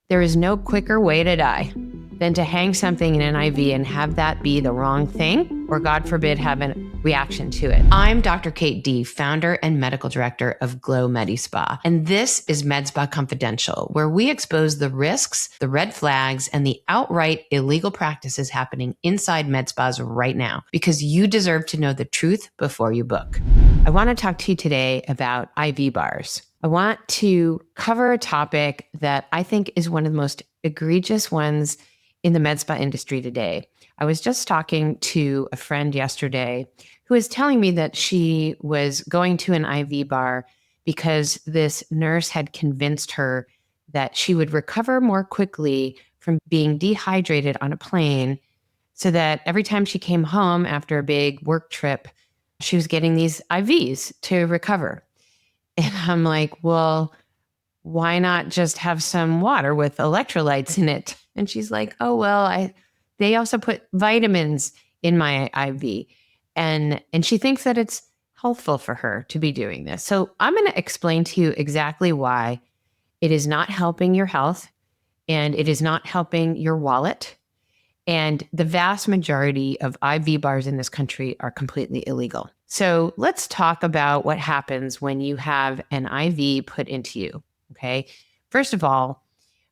There is no quicker way to die than to hang something in an IV and have that be the wrong thing, or God forbid, have a reaction to it. I'm Dr. Kate D, founder and medical director of Glow MediSpa, and this is MedSpa Confidential, where we expose the risks, the red flags, and the outright illegal practices happening inside med spas right now, because you deserve to know the truth before you book. I want to talk to you today about IV bars. I want to cover a topic that I think is one of the most egregious ones in the med spa industry today. I was just talking to a friend yesterday who was telling me that she was going to an IV bar because this nurse had convinced her that she would recover more quickly from being dehydrated on a plane, so that every time she came home after a big work trip, she was getting these IVs to recover. And I'm like, well, why not just have some water with electrolytes in it? And she's like, oh, well, they also put vitamins in my IV. And she thinks that it's helpful for her to be doing this. So I'm going to explain to you exactly why it is not helping your health and it is not helping your wallet. And the vast majority of IV bars in this country are completely illegal. So let's talk about what happens when you have an IV put into you. Okay. First of all,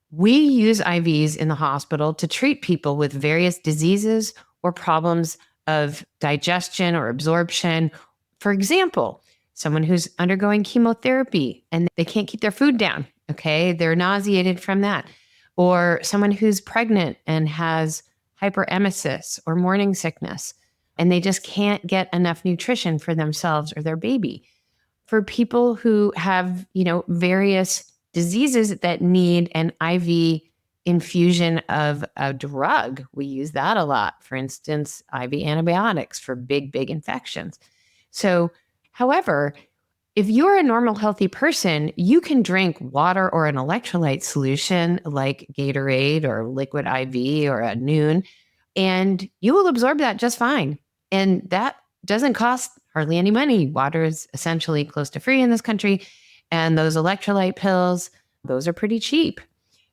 we use IVs in the hospital to treat people with various diseases or problems of digestion or absorption. For example, someone who's undergoing chemotherapy and they can't keep their food down. Okay. They're nauseated from that. Or someone who's pregnant and has hyperemesis or morning sickness, and they just can't get enough nutrition for themselves or their baby. For people who have, various diseases that need an IV infusion of a drug, we use that a lot. For instance, IV antibiotics for big infections. So, however, if you're a normal, healthy person, you can drink water or an electrolyte solution like Gatorade or liquid IV or a Noon, and you will absorb that just fine. And that doesn't cost hardly any money. Water is essentially close to free in this country. And those electrolyte pills, those are pretty cheap.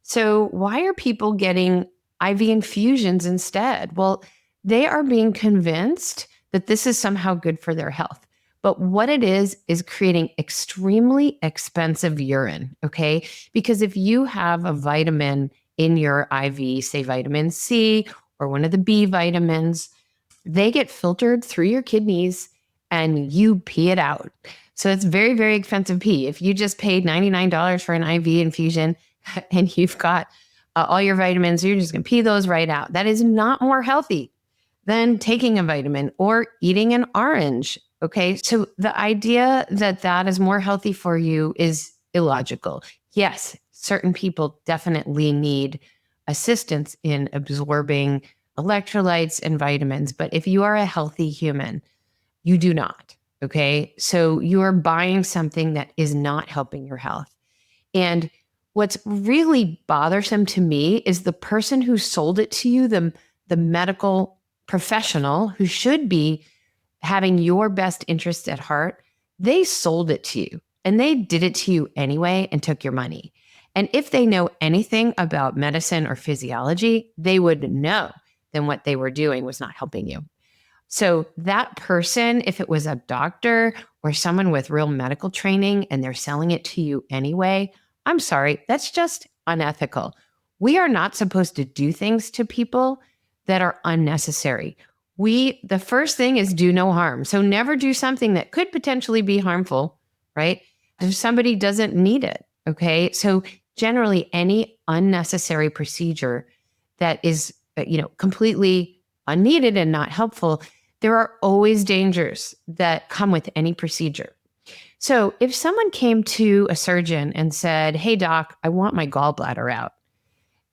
So why are people getting IV infusions instead? Well, they are being convinced that this is somehow good for their health. But what it is creating extremely expensive urine, okay? Because if you have a vitamin in your IV, say vitamin C or one of the B vitamins, they get filtered through your kidneys and you pee it out. So it's very, very expensive pee. If you just paid $99 for an IV infusion and you've got all your vitamins, you're just going to pee those right out. That is not more healthy than taking a vitamin or eating an orange. Okay, so the idea that that is more healthy for you is illogical. Yes, certain people definitely need assistance in absorbing electrolytes and vitamins, but if you are a healthy human, you do not. Okay, so you are buying something that is not helping your health. And what's really bothersome to me is the person who sold it to you, the medical professional who should be having your best interests at heart, they sold it to you and they did it to you anyway and took your money. And if they know anything about medicine or physiology, they would know then what they were doing was not helping you. So that person, if it was a doctor or someone with real medical training and they're selling it to you anyway, I'm sorry, that's just unethical. We are not supposed to do things to people that are unnecessary. The first thing is do no harm. So never do something that could potentially be harmful, right? If somebody doesn't need it, okay? So generally any unnecessary procedure that is, completely unneeded and not helpful, there are always dangers that come with any procedure. So if someone came to a surgeon and said, hey doc, I want my gallbladder out.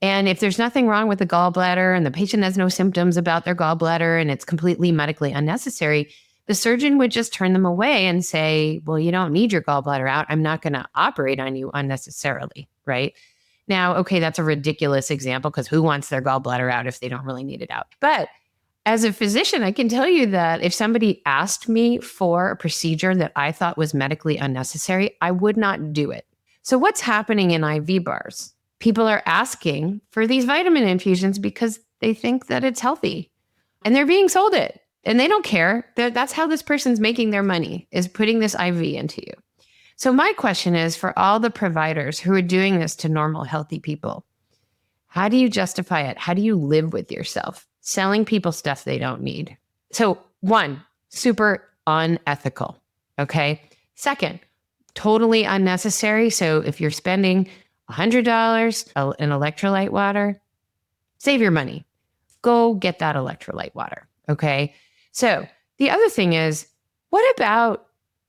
And if there's nothing wrong with the gallbladder and the patient has no symptoms about their gallbladder and it's completely medically unnecessary, the surgeon would just turn them away and say, well, you don't need your gallbladder out. I'm not going to operate on you unnecessarily, right? Now, okay, that's a ridiculous example because who wants their gallbladder out if they don't really need it out? But as a physician, I can tell you that if somebody asked me for a procedure that I thought was medically unnecessary, I would not do it. So what's happening in IV bars? people are asking for these vitamin infusions because they think that it's healthy and they're being sold it and they don't care. That's how this person's making their money, is putting this IV into you. So my question is, for all the providers who are doing this to normal, healthy people, how do you justify it? How do you live with yourself selling people stuff they don't need? So one, super unethical. Okay. Second, totally unnecessary. So if you're spending $100 in electrolyte water, save your money. Go get that electrolyte water. Okay. So the other thing is, what about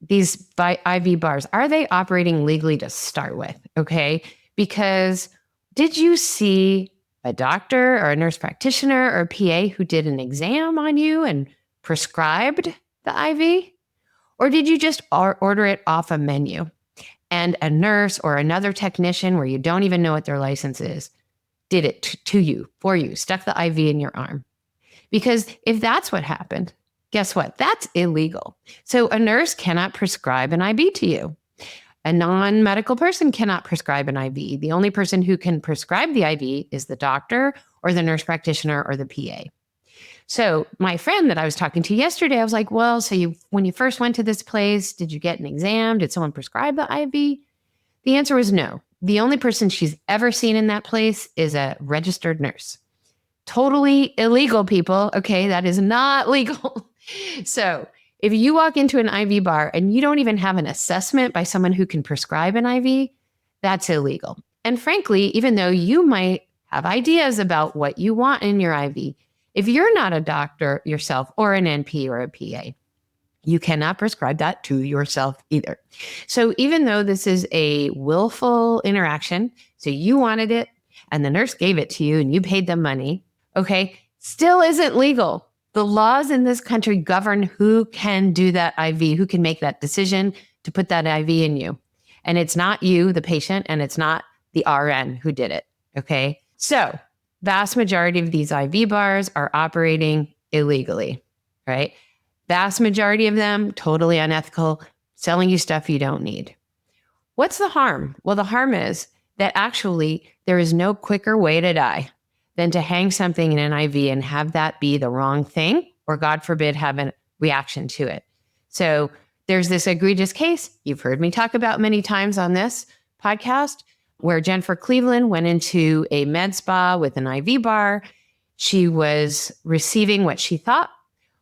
these IV bars? Are they operating legally to start with? Okay. Because did you see a doctor or a nurse practitioner or a PA who did an exam on you and prescribed the IV? Or did you just order it off a menu and a nurse or another technician where you don't even know what their license is did it to you, for you, stuck the IV in your arm? Because if that's what happened, guess what? That's illegal. So a nurse cannot prescribe an IV to you. A non-medical person cannot prescribe an IV. The only person who can prescribe the IV is the doctor or the nurse practitioner or the PA. So my friend that I was talking to yesterday, I was like, well, so when you first went to this place, did you get an exam? Did someone prescribe the IV? The answer was no. The only person she's ever seen in that place is a registered nurse. Totally illegal, people. Okay, that is not legal. So if you walk into an IV bar and you don't even have an assessment by someone who can prescribe an IV, that's illegal. And frankly, even though you might have ideas about what you want in your IV, if you're not a doctor yourself or an NP or a PA, you cannot prescribe that to yourself either. So even though this is a willful interaction, so you wanted it and the nurse gave it to you and you paid them money, okay, still isn't legal. The laws in this country govern who can do that IV, who can make that decision to put that IV in you. And it's not you, the patient, and it's not the RN who did it, okay? So vast majority of these IV bars are operating illegally, right? Vast majority of them, totally unethical, selling you stuff you don't need. What's the harm? Well, the harm is that actually there is no quicker way to die than to hang something in an IV and have that be the wrong thing, or God forbid, have a reaction to it. So there's this egregious case you've heard me talk about many times on this podcast, where Jennifer Cleveland went into a med spa with an IV bar. She was receiving what she thought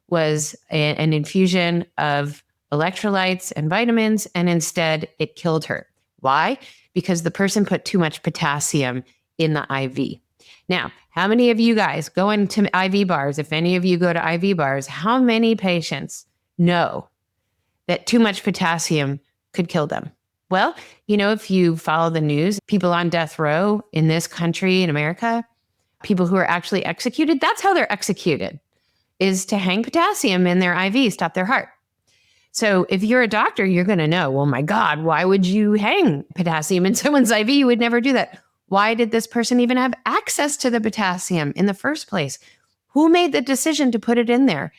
was an infusion of electrolytes and vitamins, and instead it killed her. Why? Because the person put too much potassium in the IV. Now, how many of you guys go into IV bars? If any of you go to IV bars, how many patients know that too much potassium could kill them? Well, if you follow the news, people on death row in this country, in America, people who are actually executed, that's how they're executed, is to hang potassium in their IV, stop their heart. So if you're a doctor, you're going to know, well, my God, why would you hang potassium in someone's IV? You would never do that. Why did this person even have access to the potassium in the first place? Who made the decision to put it in there?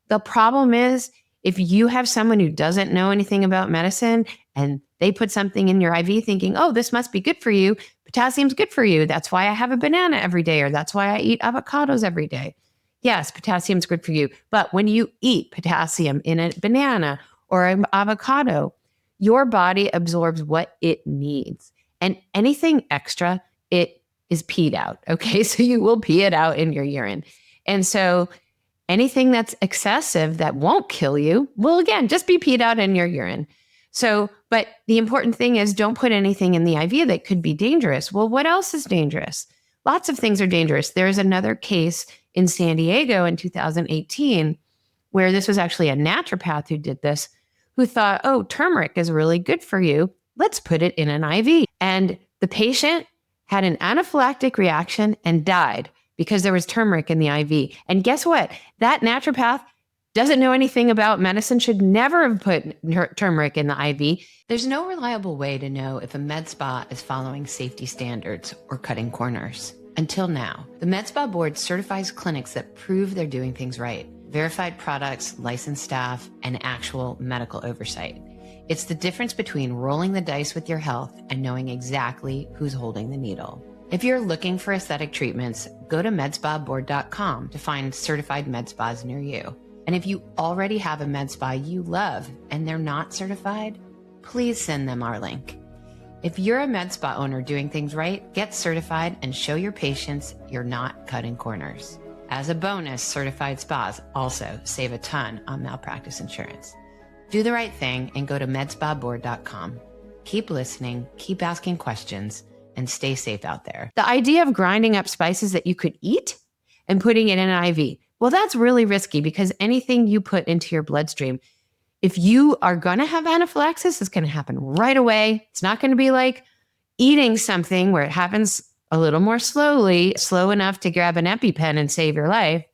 The problem is, if you have someone who doesn't know anything about medicine and they put something in your IV thinking, oh, this must be good for you. Potassium's good for you. That's why I have a banana every day, or that's why I eat avocados every day. Yes, potassium's good for you. But when you eat potassium in a banana or an avocado, your body absorbs what it needs. And anything extra, it is peed out. Okay, so you will pee it out in your urine. And so anything that's excessive that won't kill you will, again, just be peed out in your urine. So, but the important thing is, don't put anything in the IV that could be dangerous. Well, what else is dangerous? Lots of things are dangerous. There's another case in San Diego in 2018 where this was actually a naturopath who did this, who thought, oh, turmeric is really good for you. Let's put it in an IV. And the patient had an anaphylactic reaction and died because there was turmeric in the IV. And guess what? That naturopath doesn't know anything about medicine, should never have put turmeric in the IV. There's no reliable way to know if a med spa is following safety standards or cutting corners. Until now, the Med Spa Board certifies clinics that prove they're doing things right, verified products, licensed staff, and actual medical oversight. It's the difference between rolling the dice with your health and knowing exactly who's holding the needle. If you're looking for aesthetic treatments, go to medspaboard.com to find certified med spas near you. And if you already have a med spa you love and they're not certified, please send them our link. If you're a med spa owner doing things right, get certified and show your patients you're not cutting corners. As a bonus, certified spas also save a ton on malpractice insurance. Do the right thing and go to medspaboard.com. Keep listening, keep asking questions, and stay safe out there. The idea of grinding up spices that you could eat and putting it in an IV, well, that's really risky because anything you put into your bloodstream, if you are going to have anaphylaxis, it's going to happen right away. It's not going to be like eating something where it happens a little more slowly, slow enough to grab an EpiPen and save your life.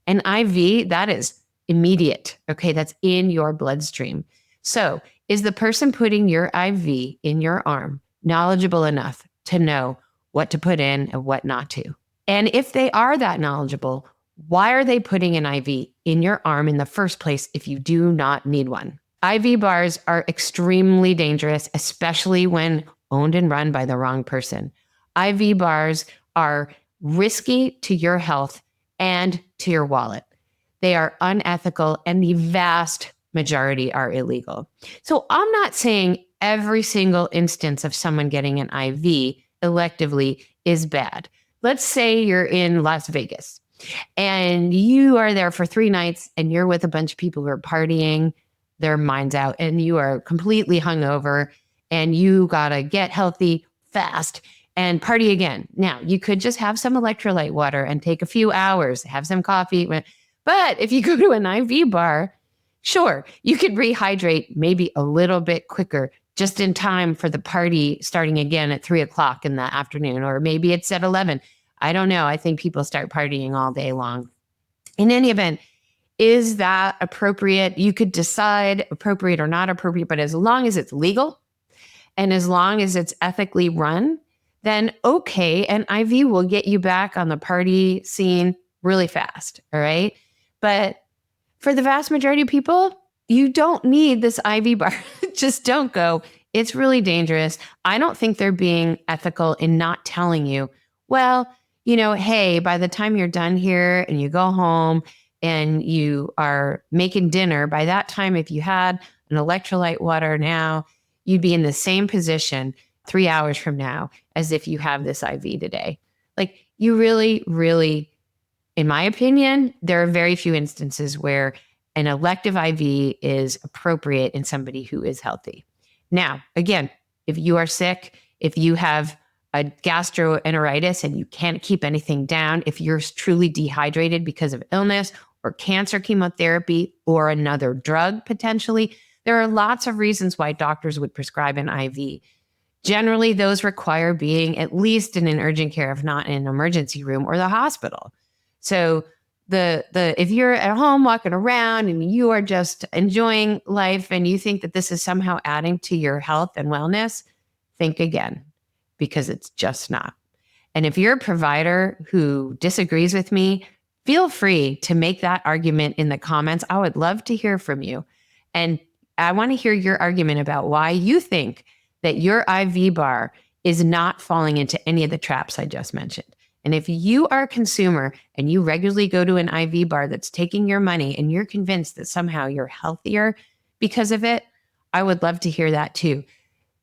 An IV, that is immediate. Okay, that's in your bloodstream. So is the person putting your IV in your arm knowledgeable enough to know what to put in and what not to? And if they are that knowledgeable, why are they putting an IV in your arm in the first place if you do not need one? IV bars are extremely dangerous, especially when owned and run by the wrong person. IV bars are risky to your health and to your wallet. They are unethical, and the vast majority are illegal. So I'm not saying every single instance of someone getting an IV electively is bad. Let's say you're in Las Vegas and you are there for 3 nights and you're with a bunch of people who are partying their minds out and you are completely hungover and you got to get healthy fast and party again. Now, you could just have some electrolyte water and take a few hours, have some coffee. But if you go to an IV bar, sure, you could rehydrate maybe a little bit quicker, just in time for the party starting again at 3:00 in the afternoon, or maybe it's at 11. I don't know. I think people start partying all day long. In any event, is that appropriate? You could decide appropriate or not appropriate, but as long as it's legal and as long as it's ethically run, then okay, an IV will get you back on the party scene really fast, all right? But for the vast majority of people, you don't need this IV bar. Just don't go. It's really dangerous. I don't think they're being ethical in not telling you, well, hey, by the time you're done here and you go home and you are making dinner, by that time, if you had an electrolyte water now, you'd be in the same position 3 hours from now as if you have this IV today. Like, you really, really, in my opinion, there are very few instances where an elective IV is appropriate in somebody who is healthy. Now, again, if you are sick, if you have a gastroenteritis and you can't keep anything down, if you're truly dehydrated because of illness or cancer chemotherapy or another drug potentially, there are lots of reasons why doctors would prescribe an IV. Generally, those require being at least in an urgent care, if not in an emergency room or the hospital. So if you're at home walking around and you are just enjoying life and you think that this is somehow adding to your health and wellness, think again, because it's just not. And if you're a provider who disagrees with me, feel free to make that argument in the comments. I would love to hear from you. And I want to hear your argument about why you think that your IV bar is not falling into any of the traps I just mentioned. And if you are a consumer and you regularly go to an IV bar that's taking your money and you're convinced that somehow you're healthier because of it, I would love to hear that too.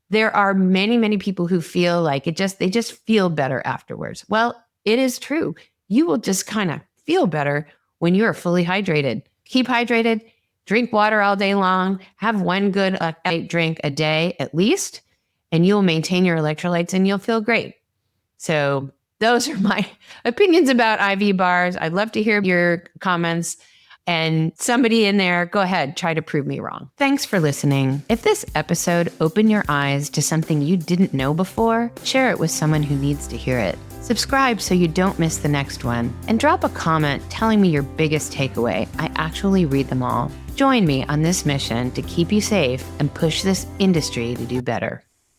There are many, many people who feel like they just feel better afterwards. Well, it is true. You will just kind of feel better when you are fully hydrated. Keep hydrated, drink water all day long, have one good drink a day at least, and you'll maintain your electrolytes and you'll feel great. So those are my opinions about IV bars. I'd love to hear your comments. And somebody in there, go ahead, try to prove me wrong. Thanks for listening. If this episode opened your eyes to something you didn't know before, share it with someone who needs to hear it. Subscribe so you don't miss the next one. And drop a comment telling me your biggest takeaway. I actually read them all. Join me on this mission to keep you safe and push this industry to do better.